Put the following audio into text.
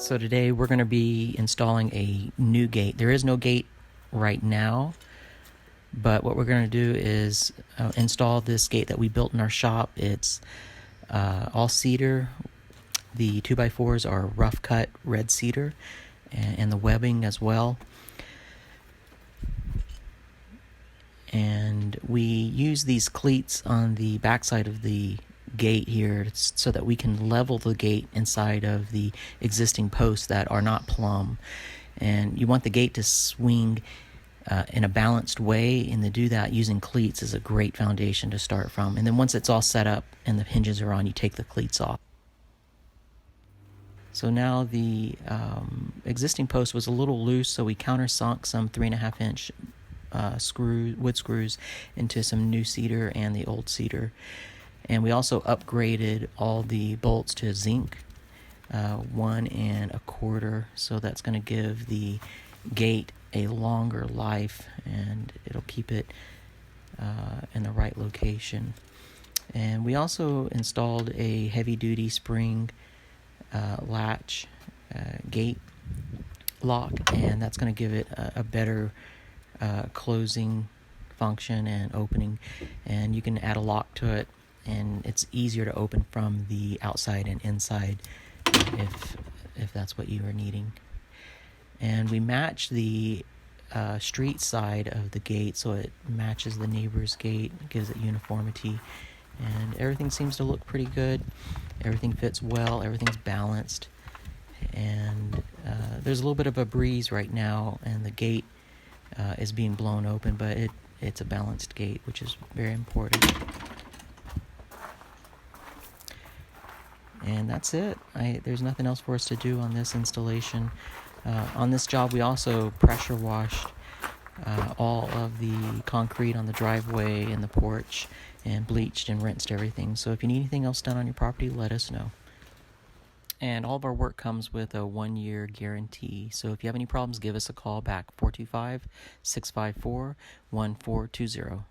So today we're going to be installing a new gate. There is no gate right now, but what we're going to do is install this gate that we built in our shop. It's all cedar. The 2x4s are rough cut red cedar, and the webbing as well. And we use these cleats on the backside of the gate here so that we can level the gate inside of the existing posts that are not plumb. And you want the gate to swing in a balanced way, and to do that using cleats is a great foundation to start from. And then once it's all set up and the hinges are on, you take the cleats off. So now the existing post was a little loose, so we countersunk some 3.5-inch wood screws into some new cedar and the old cedar. And we also upgraded all the bolts to zinc, 1 1/4, so that's going to give the gate a longer life, and it'll keep it in the right location. And we also installed a heavy-duty spring latch gate lock, and that's going to give it a better closing function and opening. And you can add a lock to it, and it's easier to open from the outside and inside if that's what you are needing. And we match the street side of the gate so it matches the neighbor's gate, gives it uniformity, and everything seems to look pretty good. Everything fits well, everything's balanced, and there's a little bit of a breeze right now, and the gate is being blown open, but it's a balanced gate, which is very important. And that's it. There's nothing else for us to do on this installation. On this job, we also pressure washed all of the concrete on the driveway and the porch, and bleached and rinsed everything. So if you need anything else done on your property, let us know. And all of our work comes with a 1-year guarantee. So if you have any problems, give us a call back, 425-654-1420.